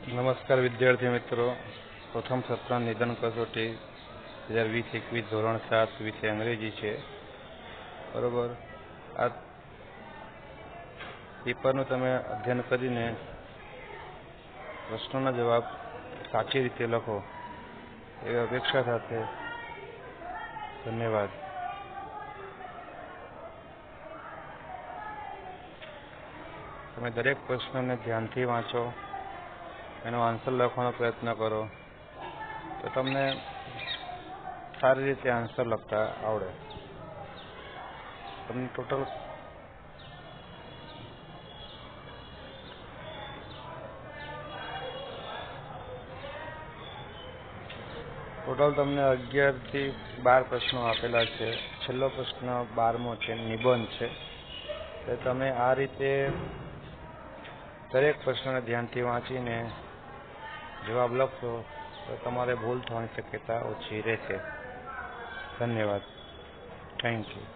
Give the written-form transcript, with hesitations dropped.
નમસ્કાર વિદ્યાર્થી મિત્રો, પ્રથમ સત્ર નિદાન કસોટી 2020-21 ધોરણ 7 વિષય અંગ્રેજી છે. બરોબર. આ પેપરનું તમે અધ્યયન કરીને પ્રશ્નોના જવાબ સાચી રીતે લખો એવી અપેક્ષા સાથે ધન્યવાદ. તમે દરેક પ્રશ્નને ધ્યાનથી વાંચો, એનો આન્સર લખવાનો પ્રયત્ન કરો તો તમને સારી રીતે આન્સર લખતા આવડે. તમને ટોટલ તમને 11 થી 12 પ્રશ્નો આપેલા છે. છેલ્લો પ્રશ્ન 12મો છે, નિબંધ છે. તો તમે આ રીતે દરેક પ્રશ્નને ધ્યાનથી વાંચીને જવાબ લખશો તો તમારે ભૂલ થવાની શક્યતા ઓછી રહેશે. ધન્યવાદ. Thank you.